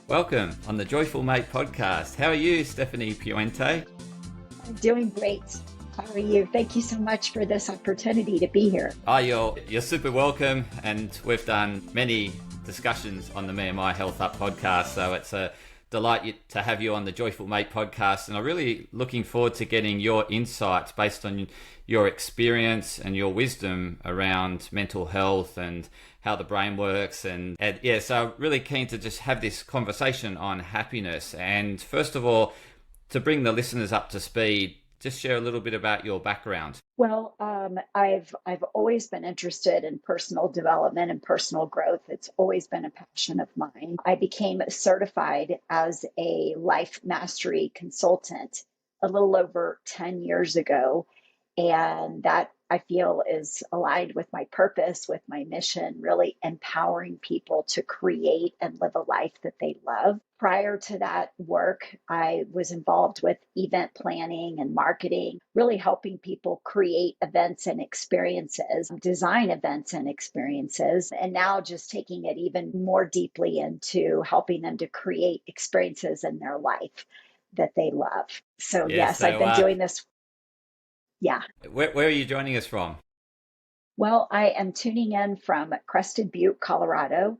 Welcome on the Joyful Mate podcast. How are you, Stephanie Puente? I'm doing great. How are you? Thank you so much for this opportunity to be here. Oh, you're super welcome, and we've done many discussions on the me&my Health Up podcast, so it's a delight to have you on the Joyful Mate podcast, and I'm really looking forward to getting your insights based on your experience and your wisdom around mental health and how the brain works, and yeah, so really keen to just have this conversation on happiness. And first of all, to bring the listeners up to speed, just share a little bit about your background. Well, I've always been interested in personal development and personal growth. It's always been a passion of mine. I became certified as a life mastery consultant a little over 10 years ago. And that I feel is aligned with my purpose, with my mission, really empowering people to create and live a life that they love. Prior to that work, I was involved with event planning and marketing, really helping people create events and experiences, design events and experiences, and now just taking it even more deeply into helping them to create experiences in their life that they love. So Yes, yes, I've been doing this. Yeah. where are you joining us from? Well, I am tuning in from Crested Butte, Colorado.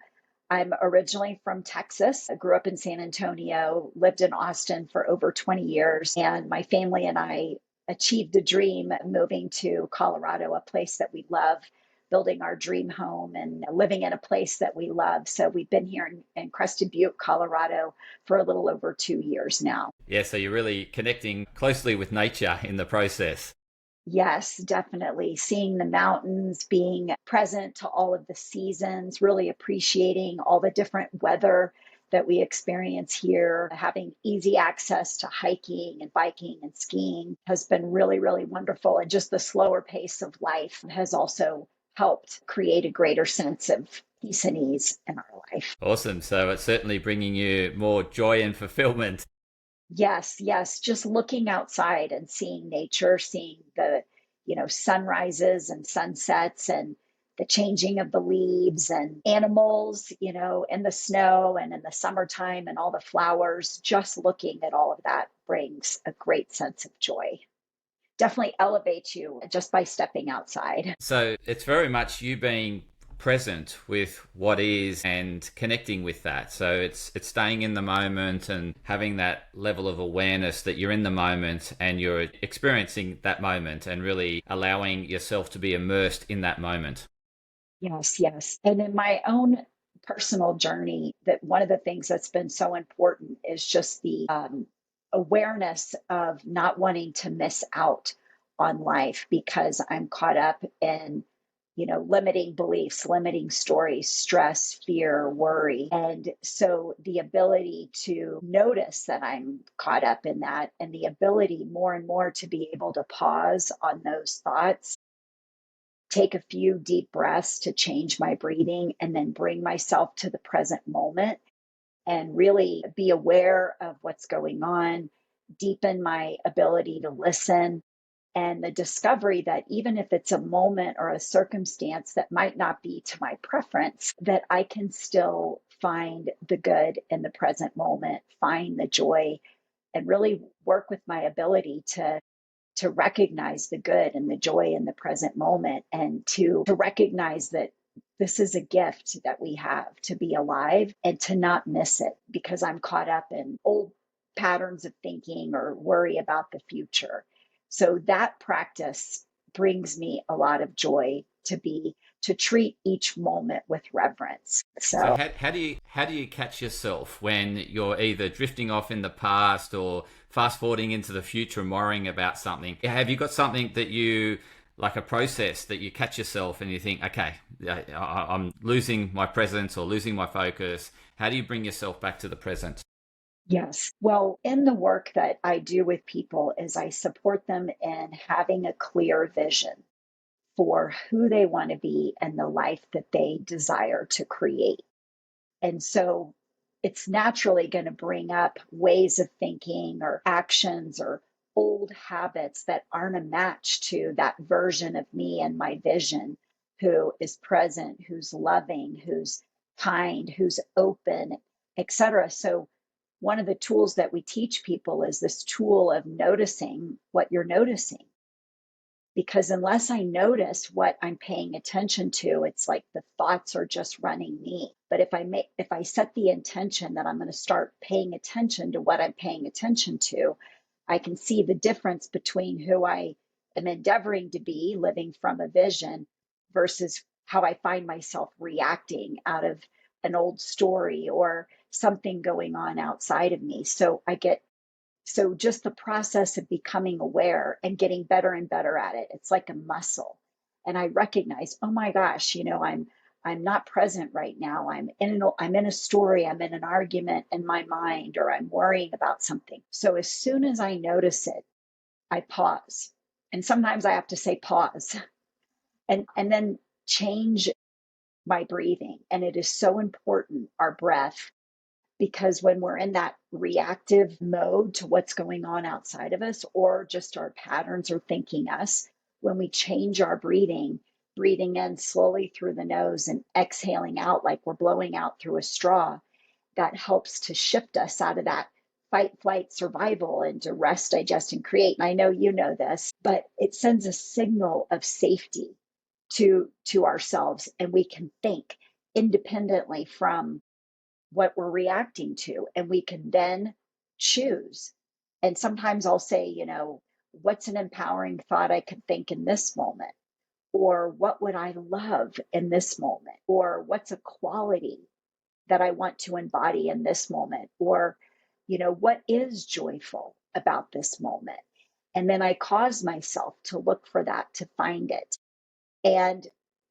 I'm originally from Texas. I grew up in San Antonio, lived in Austin for over 20 years, and my family and I achieved the dream moving to Colorado, a place that we love, building our dream home and living in a place that we love. So we've been here in Crested Butte, Colorado for a little over 2 years now. Yeah, so you're really connecting closely with nature in the process. Yes, definitely. Seeing the mountains, being present to all of the seasons, really appreciating all the different weather that we experience here, having easy access to hiking and biking and skiing has been really, really wonderful. And just the slower pace of life has also helped create a greater sense of peace and ease in our life. Awesome. So it's certainly bringing you more joy and fulfillment. Yes, yes. Just looking outside and seeing nature, seeing the, sunrises and sunsets and the changing of the leaves and animals, in the snow and in the summertime and all the flowers, just looking at all of that brings a great sense of joy. Definitely elevates you just by stepping outside. So it's very much you being present with what is and connecting with that. So it's staying in the moment and having that level of awareness that you're in the moment and you're experiencing that moment and really allowing yourself to be immersed in that moment. Yes, yes. And in my own personal journey, that one of the things that's been so important is just the awareness of not wanting to miss out on life because I'm caught up in, limiting beliefs, limiting stories, stress, fear, worry. And so the ability to notice that I'm caught up in that and the ability more and more to be able to pause on those thoughts, take a few deep breaths to change my breathing, and then bring myself to the present moment and really be aware of what's going on, deepen my ability to listen, and the discovery that even if it's a moment or a circumstance that might not be to my preference, that I can still find the good in the present moment, find the joy, and really work with my ability to recognize the good and the joy in the present moment and to recognize that this is a gift that we have to be alive and to not miss it because I'm caught up in old patterns of thinking or worry about the future. So that practice brings me a lot of joy to treat each moment with reverence. So So how do you catch yourself when you're either drifting off in the past or fast forwarding into the future and worrying about something? Have you got something that you like a process that you catch yourself and you think, okay, I'm losing my presence or losing my focus? How do you bring yourself back to the present? yes. Well, in the work that I do with people is I support them in having a clear vision for who they want to be and the life that they desire to create. And so it's naturally going to bring up ways of thinking or actions or old habits that aren't a match to that version of me and my vision, who is present, who's loving, who's kind, who's open, etc. So one of the tools that we teach people is this tool of noticing what you're noticing. Because unless I notice what I'm paying attention to, it's like the thoughts are just running me. But if I set the intention that I'm going to start paying attention to what I'm paying attention to, I can see the difference between who I am endeavoring to be, living from a vision, versus how I find myself reacting out of an old story or something going on outside of me. So just the process of becoming aware and getting better and better at it, it's like a muscle. And I recognize, oh my gosh, I'm not present right now. I'm in a story, I'm in an argument in my mind, or I'm worrying about something. So as soon as I notice it, I pause. And sometimes I have to say pause and then change my breathing. And it is so important, our breath, because when we're in that reactive mode to what's going on outside of us, or just our patterns are thinking us, when we change our breathing, breathing in slowly through the nose and exhaling out like we're blowing out through a straw, that helps to shift us out of that fight, flight, survival into rest, digest, and create. And I know you know this, but it sends a signal of safety to ourselves, and we can think independently from what we're reacting to, and we can then choose. And sometimes I'll say, what's an empowering thought I could think in this moment, or what would I love in this moment, or what's a quality that I want to embody in this moment, or what is joyful about this moment. And then I cause myself to look for that, to find it. And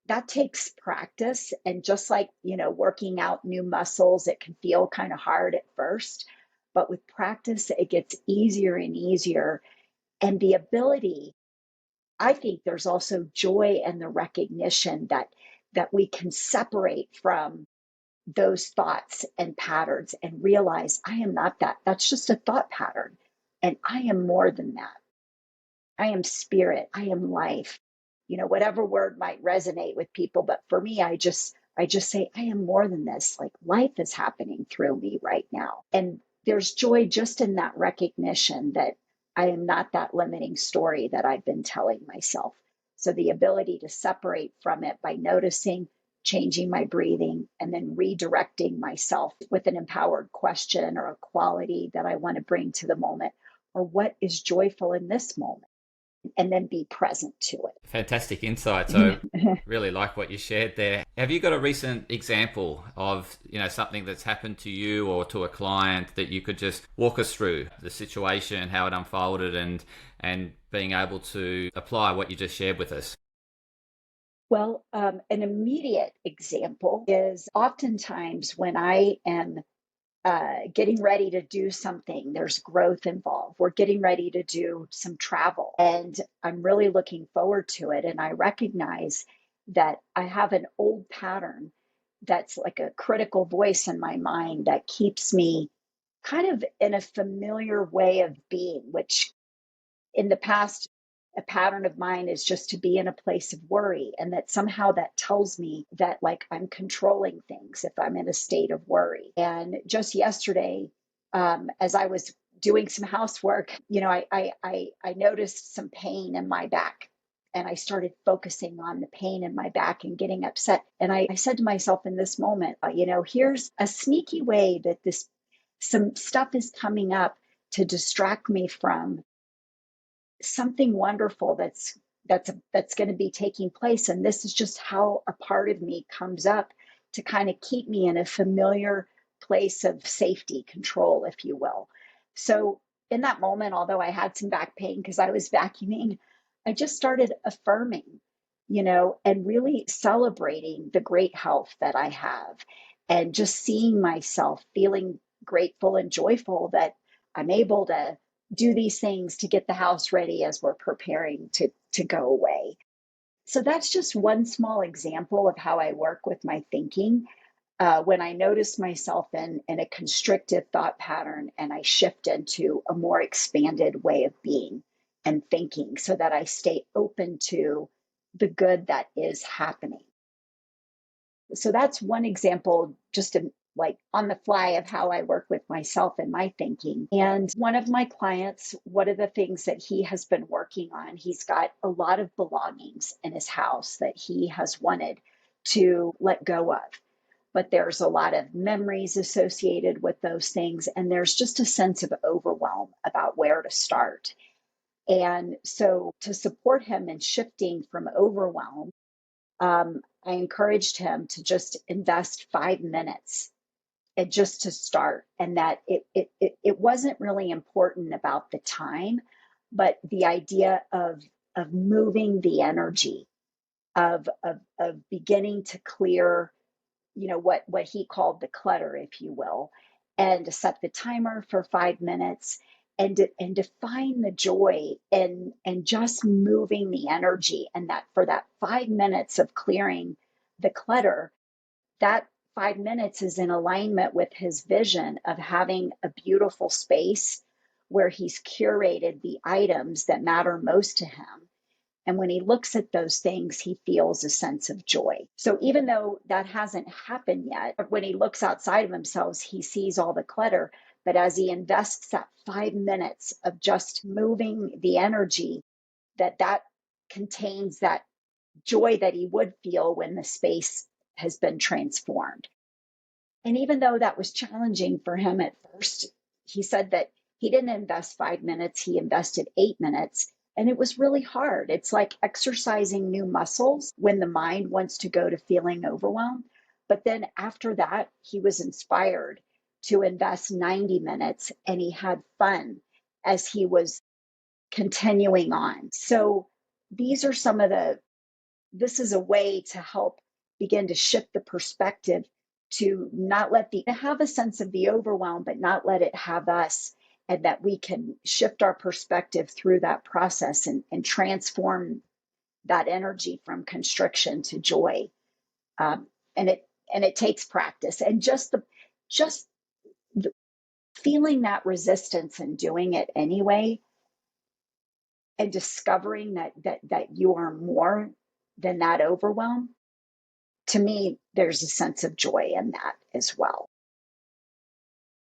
that takes practice. And just like, working out new muscles, it can feel kind of hard at first, but with practice, it gets easier and easier. And the ability, I think there's also joy in the recognition that we can separate from those thoughts and patterns and realize I am not that. That's just a thought pattern. And I am more than that. I am spirit. I am life. Whatever word might resonate with people. But for me, I just say, I am more than this. Like life is happening through me right now. And there's joy just in that recognition that I am not that limiting story that I've been telling myself. So the ability to separate from it by noticing, changing my breathing, and then redirecting myself with an empowered question or a quality that I want to bring to the moment, or what is joyful in this moment, and then be present to Fantastic insights. I it. really like what you shared there. Have you got a recent example of, something that's happened to you or to a client that you could just walk us through the situation, how it unfolded, and being able to apply what you just shared with us? Well, an immediate example is oftentimes when I am getting ready to do something, there's growth involved. We're getting ready to do some travel, and I'm really looking forward to it. And I recognize that I have an old pattern that's like a critical voice in my mind that keeps me kind of in a familiar way of being, which in the past, a pattern of mine is just to be in a place of worry. And that somehow that tells me that like I'm controlling things if I'm in a state of worry. And just yesterday, as I was doing some housework, I noticed some pain in my back. And I started focusing on the pain in my back and getting upset. And I said to myself in this moment, here's a sneaky way that some stuff is coming up to distract me from something wonderful that's going to be taking place. And this is just how a part of me comes up to kind of keep me in a familiar place of safety, control, if you will. So in that moment, although I had some back pain because I was vacuuming, I just started affirming, and really celebrating the great health that I have, and just seeing myself feeling grateful and joyful that I'm able to do these things to get the house ready as we're preparing to go away. So that's just one small example of how I work with my thinking. When I notice myself in a constrictive thought pattern, and I shift into a more expanded way of being and thinking, so that I stay open to the good that is happening. So that's one example, just like on the fly of how I work with myself and my thinking. And one of my clients, one of the things that he has been working on, he's got a lot of belongings in his house that he has wanted to let go of. But there's a lot of memories associated with those things. And there's just a sense of overwhelm about where to start. And so to support him in shifting from overwhelm, I encouraged him to just invest 5 minutes and just to start. And that it wasn't really important about the time, but the idea of moving the energy of beginning to clear, what he called the clutter, if you will, and to set the timer for 5 minutes and to find the joy and just moving the energy. And that for that 5 minutes of clearing the clutter, that 5 minutes is in alignment with his vision of having a beautiful space where he's curated the items that matter most to him. And when he looks at those things, he feels a sense of joy. So even though that hasn't happened yet, when he looks outside of himself, he sees all the clutter. But as he invests that 5 minutes of just moving the energy, that contains that joy that he would feel when the space has been transformed. And even though that was challenging for him at first, he said that he didn't invest 5 minutes, he invested 8 minutes. And it was really hard. It's like exercising new muscles when the mind wants to go to feeling overwhelmed. But then after that, he was inspired to invest 90 minutes and he had fun as he was continuing on. So these are this is a way to help begin to shift the perspective to not to have a sense of the overwhelm, but not let it have us, and that we can shift our perspective through that process and transform that energy from constriction to joy. And it takes practice and just the feeling that resistance and doing it anyway, and discovering that you are more than that overwhelm. To me, there's a sense of joy in that as well.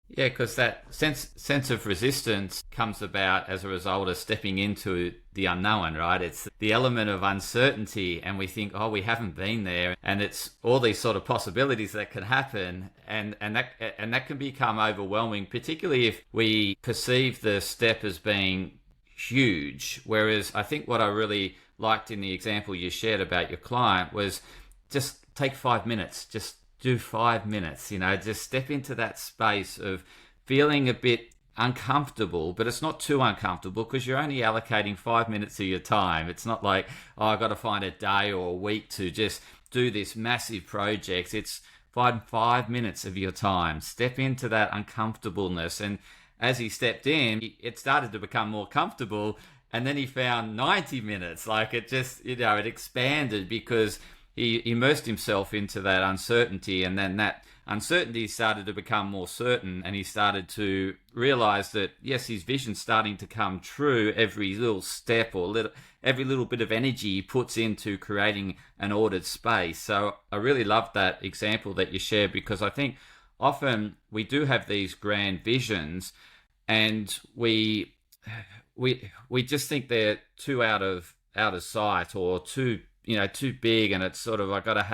Yeah, because that sense of resistance comes about as a result of stepping into the unknown, right? It's the element of uncertainty, and we think, oh, we haven't been there, and it's all these sort of possibilities that can happen, and that can become overwhelming, particularly if we perceive the step as being huge. Whereas I think what I really liked in the example you shared about your client was just take 5 minutes, just do 5 minutes, just step into that space of feeling a bit uncomfortable, but it's not too uncomfortable because you're only allocating 5 minutes of your time. It's not like, oh, I've got to find a day or a week to just do this massive project. It's find 5 minutes of your time, step into that uncomfortableness. And as he stepped in, it started to become more comfortable. And then he found 90 minutes. Like it just, it expanded because he immersed himself into that uncertainty, and then that uncertainty started to become more certain, and he started to realize that, yes, his vision's starting to come true every little step or every little bit of energy he puts into creating an ordered space. So I really loved that example that you shared, because I think often we do have these grand visions and we just think they're too out of sight or too big, and it's sort of, I got to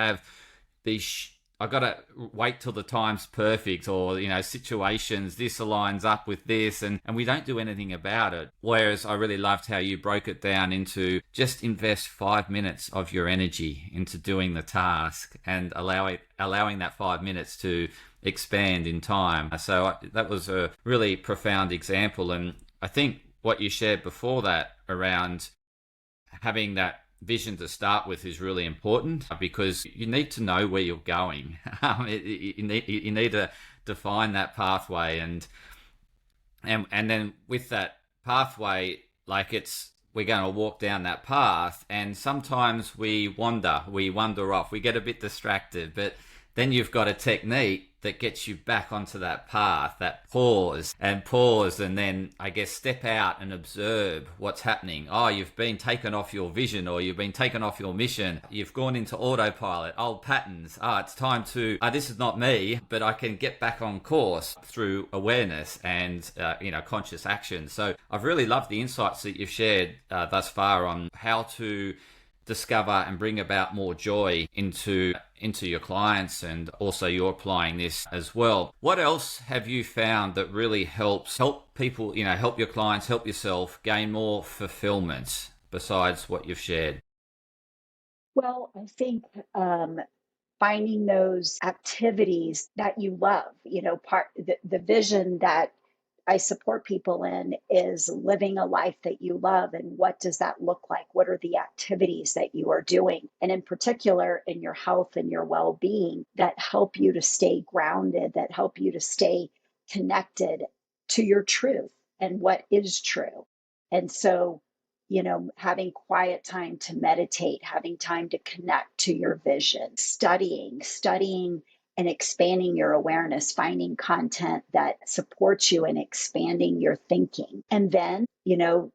wait till the time's perfect, or, situations, this aligns up with this, and we don't do anything about it. Whereas I really loved how you broke it down into just invest 5 minutes of your energy into doing the task and allowing that 5 minutes to expand in time. So that was a really profound example. And I think what you shared before that around having that vision to start with is really important, because you need to know where you're going. You need to define that pathway, and then with that pathway, like we're going to walk down that path, and sometimes we wander off, we get a bit distracted, but then you've got a technique that gets you back onto that path, that pause, and then I guess step out and observe what's happening. Oh, you've been taken off your vision, or you've been taken off your mission. You've gone into autopilot, old patterns. It's time to, this is not me, but I can get back on course through awareness and, conscious action. So I've really loved the insights that you've shared thus far on how to discover and bring about more joy into your clients, and also you're applying this as well. What else have you found that really help people, help your clients, help yourself gain more fulfillment besides what you've shared? Well, I think finding those activities that you love, the vision that I support people in is living a life that you love. And what does that look like? What are the activities that you are doing? And in particular, in your health and your well being, that help you to stay grounded, that help you to stay connected to your truth and what is true. And so, having quiet time to meditate, having time to connect to your vision, studying and expanding your awareness, finding content that supports you and expanding your thinking. And then,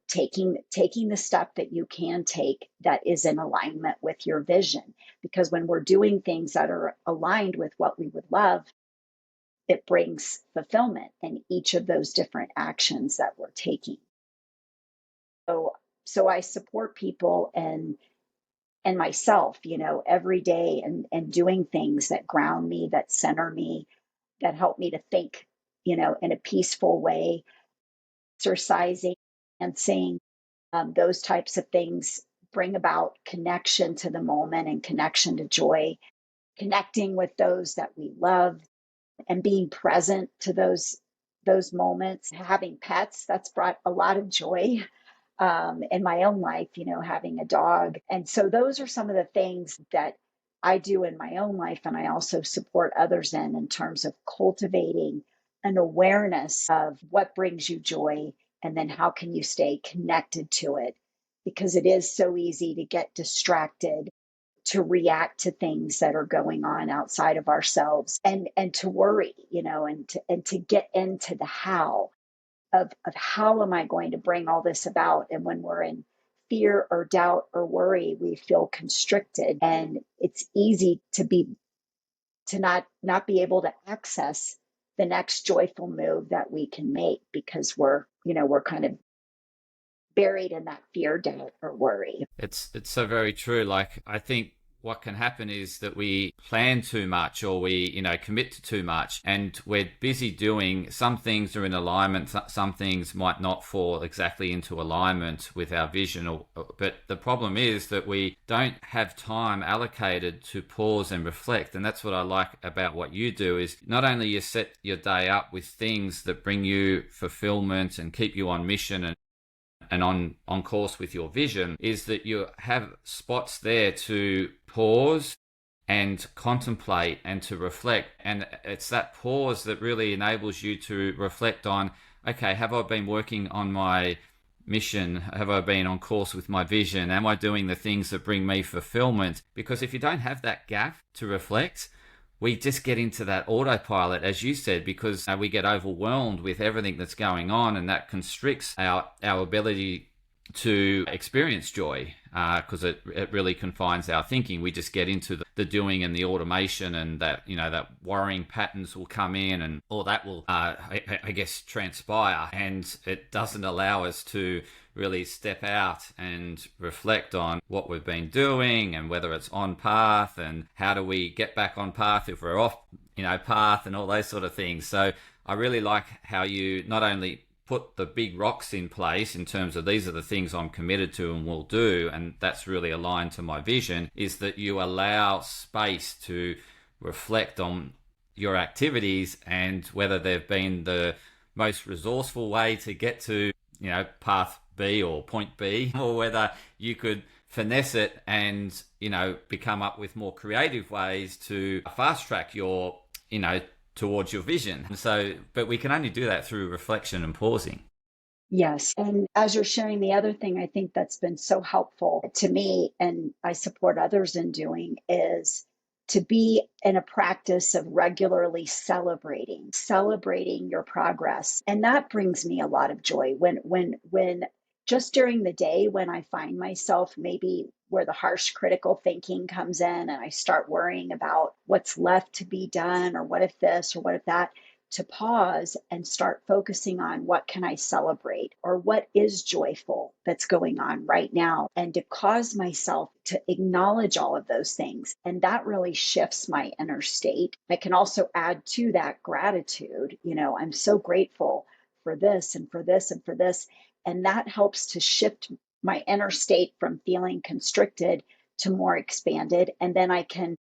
taking the step that you can take that is in alignment with your vision. Because when we're doing things that are aligned with what we would love, it brings fulfillment in each of those different actions that we're taking. So I support people and myself, every day, and doing things that ground me, that center me, that help me to think, in a peaceful way, exercising and dancing, those types of things bring about connection to the moment and connection to joy, connecting with those that we love and being present to those moments. Having pets, that's brought a lot of joy in my own life, having a dog. And so those are some of the things that I do in my own life. And I also support others in terms of cultivating an awareness of what brings you joy, and then how can you stay connected to it? Because it is so easy to get distracted, to react to things that are going on outside of ourselves, and to worry, and to get into the how of how am I going to bring all this about? And when we're in fear or doubt or worry, we feel constricted, and it's easy to not be able to access the next joyful move that we can make, because we're kind of buried in that fear, doubt, or worry. It's so very true. Like, I think what can happen is that we plan too much, or we, commit to too much, and we're busy doing some things are in alignment. Some things might not fall exactly into alignment with our vision. But the problem is that we don't have time allocated to pause and reflect. And that's what I like about what you do, is not only you set your day up with things that bring you fulfillment and keep you on mission and on course with your vision, is that you have spots there to pause and contemplate and to reflect. And it's that pause that really enables you to reflect on, okay, have I been working on my mission? Have I been on course with my vision? Am I doing the things that bring me fulfillment? Because if you don't have that gap to reflect, we just get into that autopilot, as you said, because we get overwhelmed with everything that's going on, and that constricts our ability to experience joy, because it really confines our thinking. We just get into the doing and the automation, and that that worrying patterns will come in, and all that will I guess transpire, and it doesn't allow us to really step out and reflect on what we've been doing, and whether it's on path, and how do we get back on path if we're off path, and all those sort of things. So I really like how you not only put the big rocks in place in terms of these are the things I'm committed to and will do, and that's really aligned to my vision, is that you allow space to reflect on your activities and whether they've been the most resourceful way to get to path B or point B, or whether you could finesse it and become up with more creative ways to fast track your towards your vision. So, but we can only do that through reflection and pausing. Yes. And as you're sharing, the other thing I think that's been so helpful to me, and I support others in doing, is to be in a practice of regularly celebrating your progress. And that brings me a lot of joy when just during the day, when I find myself maybe where the harsh critical thinking comes in and I start worrying about what's left to be done, or what if this or what if that, to pause and start focusing on what can I celebrate, or what is joyful that's going on right now, and to cause myself to acknowledge all of those things. And that really shifts my inner state. I can also add to that gratitude. I'm so grateful for this and for this and for this. And that helps to shift my inner state from feeling constricted to more expanded. And then I can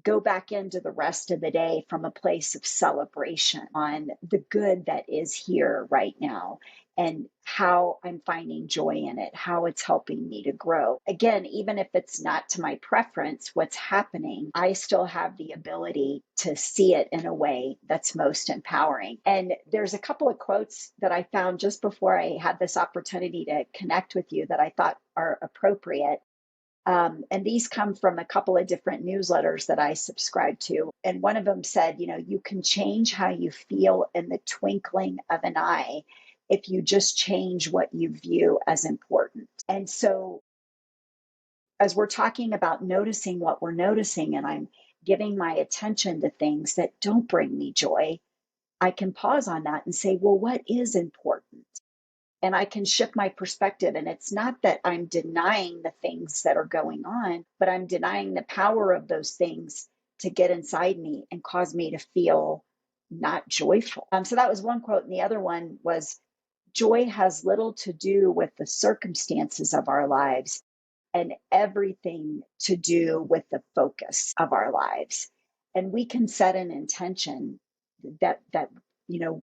go back into the rest of the day from a place of celebration on the good that is here right now, and how I'm finding joy in it, how it's helping me to grow. Again, even if it's not to my preference, what's happening, I still have the ability to see it in a way that's most empowering. And there's a couple of quotes that I found just before I had this opportunity to connect with you that I thought are appropriate. And these come from a couple of different newsletters that I subscribe to. And one of them said, you can change how you feel in the twinkling of an eye if you just change what you view as important. And so, as we're talking about noticing what we're noticing, and I'm giving my attention to things that don't bring me joy, I can pause on that and say, well, what is important? And I can shift my perspective. And it's not that I'm denying the things that are going on, but I'm denying the power of those things to get inside me and cause me to feel not joyful. So that was one quote. And the other one was, joy has little to do with the circumstances of our lives and everything to do with the focus of our lives. And we can set an intention that you know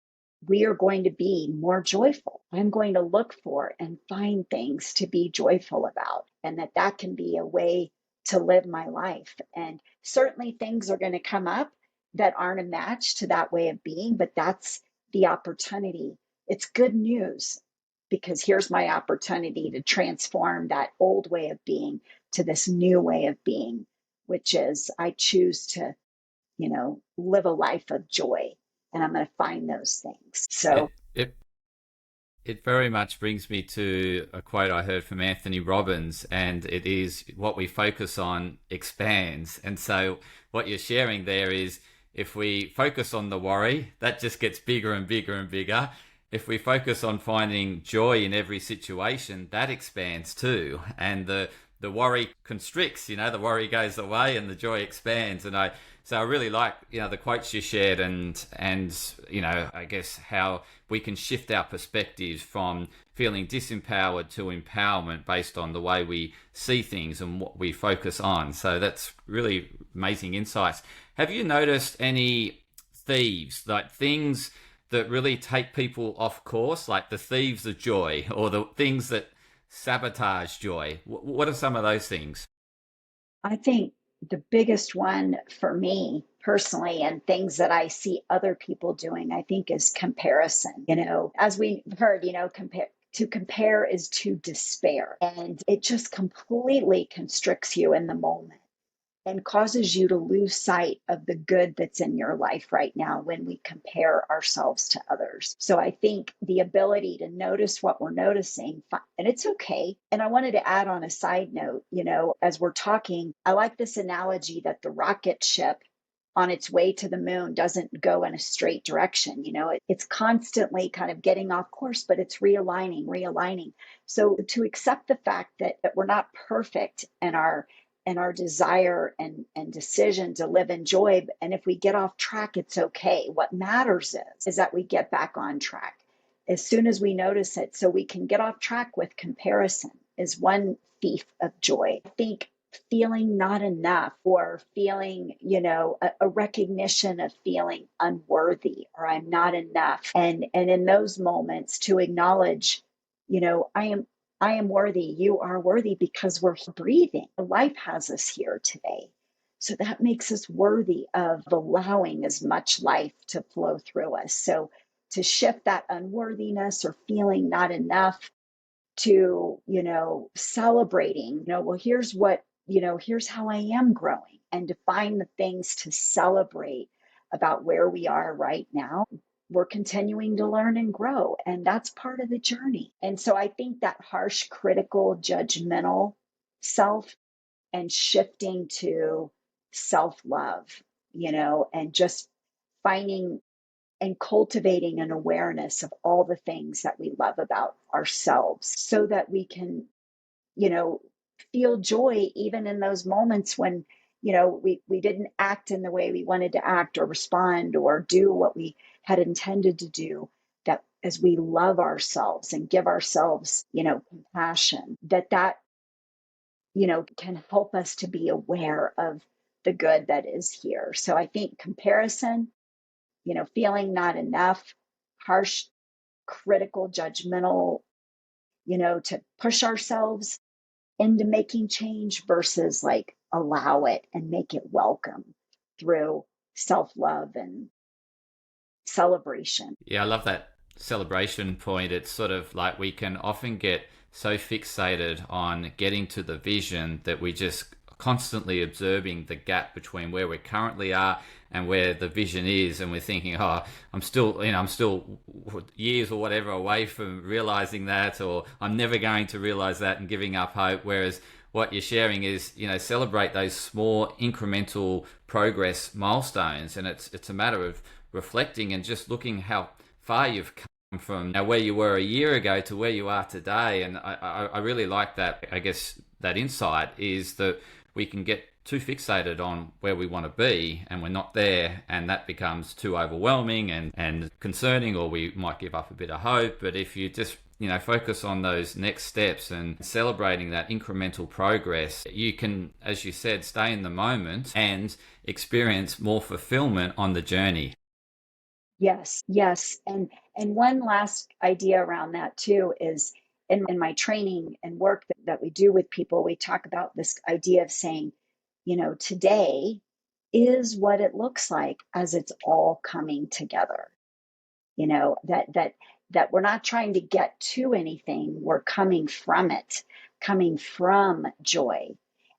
we are going to be more joyful. I'm going to look for and find things to be joyful about, and that can be a way to live my life. And certainly things are going to come up that aren't a match to that way of being, but that's the opportunity. It's good news, because here's my opportunity to transform that old way of being to this new way of being, which is I choose to, live a life of joy, and I'm going to find those things. So it very much brings me to a quote I heard from Anthony Robbins, and it is, what we focus on expands. And so what you're sharing there is, if we focus on the worry, that just gets bigger and bigger and bigger. If we focus on finding joy in every situation, that expands too. And the worry constricts, the worry goes away and the joy expands. So I really like, the quotes you shared, and I guess how we can shift our perspectives from feeling disempowered to empowerment based on the way we see things and what we focus on. So that's really amazing insights. Have you noticed any thieves, like things that really take people off course, like the thieves of joy, or the things that sabotage joy? What are some of those things? I think the biggest one for me personally, and things that I see other people doing, I think, is comparison. As we heard, compare is to despair, and it just completely constricts you in the moment and causes you to lose sight of the good that's in your life right now when we compare ourselves to others. So I think the ability to notice what we're noticing, and it's okay. And I wanted to add on a side note, as we're talking, I like this analogy that the rocket ship on its way to the moon doesn't go in a straight direction. It's constantly kind of getting off course, but it's realigning. So to accept the fact that we're not perfect in our desire and decision to live in joy. And if we get off track, it's okay. What matters is that we get back on track as soon as we notice it. So we can get off track with comparison is one thief of joy. I think feeling not enough, or feeling, a recognition of feeling unworthy, or I'm not enough. And in those moments to acknowledge, I am worthy. You are worthy, because we're breathing. Life has us here today. So that makes us worthy of allowing as much life to flow through us. So to shift that unworthiness or feeling not enough to, celebrating, well, here's what here's how I am growing, and to find the things to celebrate about where we are right now. We're continuing to learn and grow, and that's part of the journey. And so I think that harsh, critical, judgmental self, and shifting to self love, and just finding and cultivating an awareness of all the things that we love about ourselves so that we can, you know, feel joy even in those moments when, we didn't act in the way we wanted to act or respond or do what we had intended to do. That as we love ourselves and give ourselves, compassion, that can help us to be aware of the good that is here. So I think comparison, feeling not enough, harsh, critical, judgmental, to push ourselves into making change versus like allow it and make it welcome through self love and celebration. Yeah, I love that celebration point. It's sort of like we can often get so fixated on getting to the vision that we just constantly observing the gap between where we currently are and where the vision is, and we're thinking, oh, I'm still years or whatever away from realizing that, or I'm never going to realize that, and giving up hope. Whereas what you're sharing is, celebrate those small incremental progress milestones, and it's a matter of reflecting and just looking how far you've come from where you were a year ago to where you are today. And I really like that. I guess that insight is that we can get too fixated on where we want to be and we're not there, and that becomes too overwhelming and concerning, or we might give up a bit of hope. But if you just focus on those next steps and celebrating that incremental progress, you can, as you said, stay in the moment and experience more fulfillment on the journey. Yes, yes. And one last idea around that too is in my training and work that we do with people, we talk about this idea of saying, today is what it looks like as it's all coming together. That we're not trying to get to anything, we're coming from it, coming from joy.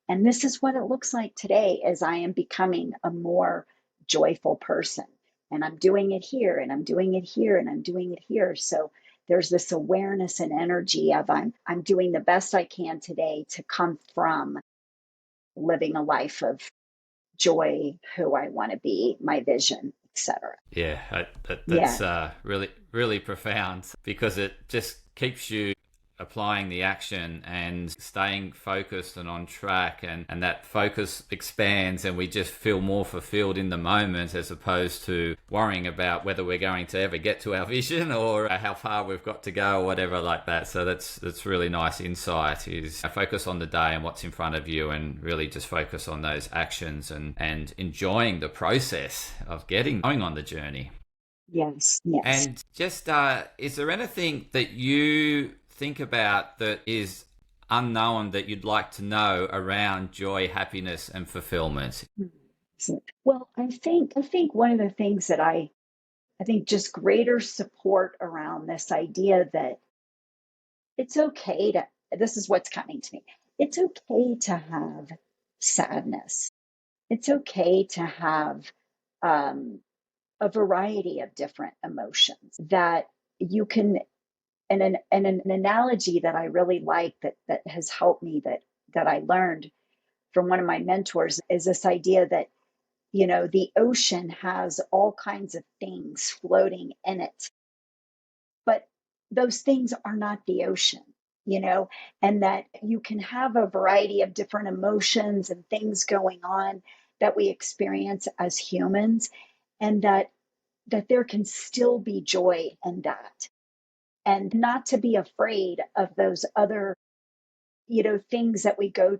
And this is what it looks like today as I am becoming a more joyful person. And I'm doing it here, and I'm doing it here, and I'm doing it here. So there's this awareness and energy of I'm doing the best I can today to come from living a life of joy, who I want to be, my vision, etc. Yeah, Yeah. that's really, really profound, because it just keeps you applying the action and staying focused and on track, and that focus expands and we just feel more fulfilled in the moment, as opposed to worrying about whether we're going to ever get to our vision or how far we've got to go or whatever like that. So that's really nice insight, is focus on the day and what's in front of you, and really just focus on those actions and enjoying the process of going on the journey. Yes. Yes. And just, is there anything that you think about that is unknown that you'd like to know around joy, happiness, and fulfillment? Well, I think one of the things that I think just greater support around this idea that it's okay to, this is what's coming to me. It's okay to have sadness. It's okay to have um, a variety of different emotions that you can, and an analogy that I really like that has helped me, that I learned from one of my mentors, is this idea that the ocean has all kinds of things floating in it, but those things are not the ocean, you know, and that you can have a variety of different emotions and things going on that we experience as humans, and that there can still be joy in that, and not to be afraid of those other, things that we go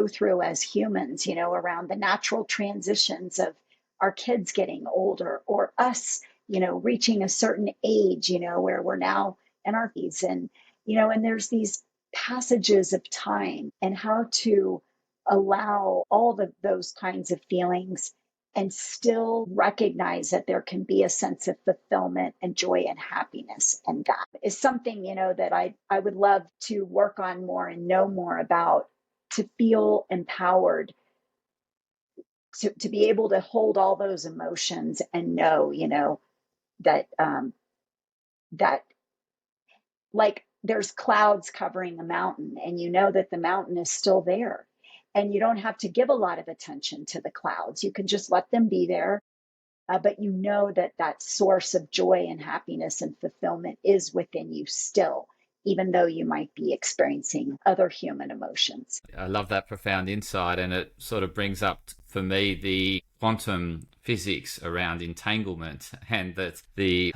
through as humans, around the natural transitions of our kids getting older, or us, reaching a certain age, where we're now in our 50s, and there's these passages of time, and how to allow all of those kinds of feelings and still recognize that there can be a sense of fulfillment and joy and happiness. And that is something, that I would love to work on more and know more about, to feel empowered to be able to hold all those emotions and know, that that like there's clouds covering a mountain, and you know that the mountain is still there, and you don't have to give a lot of attention to the clouds. You can just let them be there. But you know that that source of joy and happiness and fulfillment is within you still, even though you might be experiencing other human emotions. I love that profound insight, and it sort of brings up for me the quantum physics around entanglement, and that the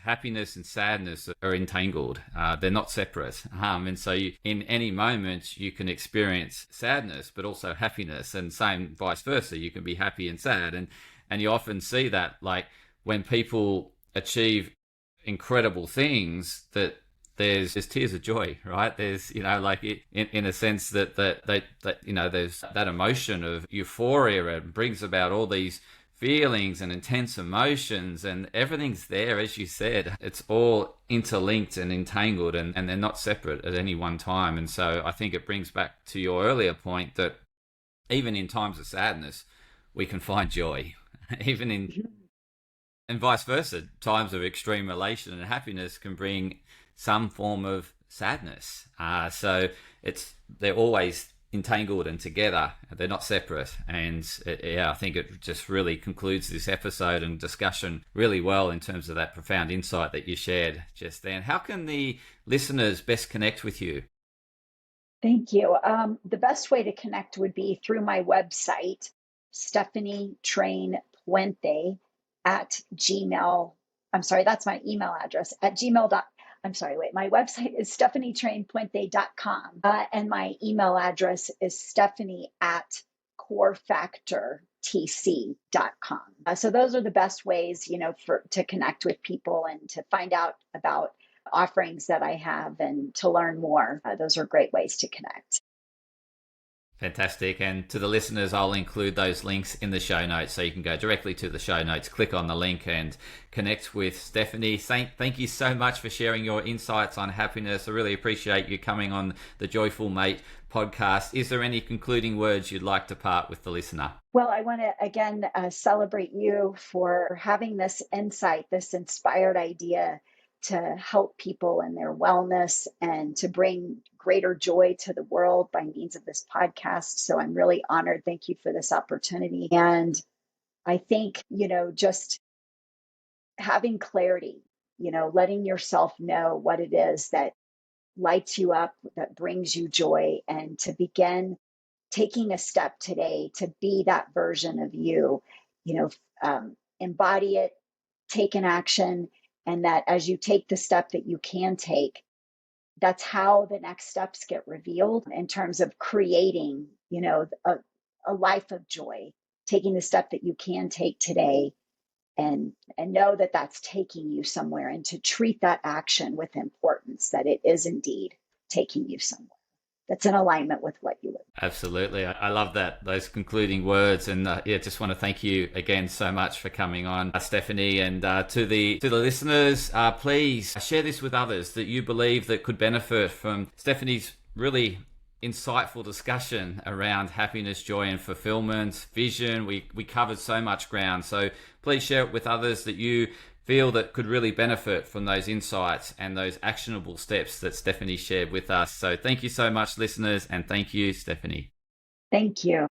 happiness and sadness are entangled. They're not separate. And so in any moment, you can experience sadness, but also happiness, and same vice versa. You can be happy and sad. And you often see that, like, when people achieve incredible things, that there's tears of joy, right? There's, in a sense that there's that emotion of euphoria, and brings about all these feelings and intense emotions, and everything's there, as you said. It's all interlinked and entangled, and they're not separate at any one time. And so I think it brings back to your earlier point that even in times of sadness, we can find joy. Even in, and vice versa, times of extreme elation and happiness can bring some form of sadness. So they're always entangled and together. They're not separate. And I think it just really concludes this episode and discussion really well in terms of that profound insight that you shared just then. How can the listeners best connect with you? Thank you. The best way to connect would be through my website, Stephanie Train Puente at Gmail. I'm sorry, that's my email address at gmail. I'm sorry, wait, my website is stephanietrainpuente.com. And my email address is stephanie at corefactortc.com. So those are the best ways, to connect with people and to find out about offerings that I have and to learn more. Those are great ways to connect. Fantastic. And to the listeners, I'll include those links in the show notes, so you can go directly to the show notes, click on the link and connect with Stephanie. Thank you so much for sharing your insights on happiness. I really appreciate you coming on the Joyful Mate podcast. Is there any concluding words you'd like to part with the listener? Well, I want to again celebrate you for having this insight, this inspired idea to help people in their wellness and to bring greater joy to the world by means of this podcast. So I'm really honored. Thank you for this opportunity. And I think, just having clarity, letting yourself know what it is that lights you up, that brings you joy, and to begin taking a step today to be that version of you, embody it, take an action. And that as you take the step that you can take, that's how the next steps get revealed in terms of creating, a life of joy, taking the step that you can take today and know that that's taking you somewhere, and to treat that action with importance, that it is indeed taking you somewhere that's in alignment with what you would. Absolutely. I love those concluding words. And just want to thank you again so much for coming on, Stephanie. And to the listeners, please share this with others that you believe that could benefit from Stephanie's really insightful discussion around happiness, joy and fulfillment, vision. We covered so much ground. So please share it with others that you feel that could really benefit from those insights and those actionable steps that Stephanie shared with us. So thank you so much, listeners, and thank you, Stephanie. Thank you.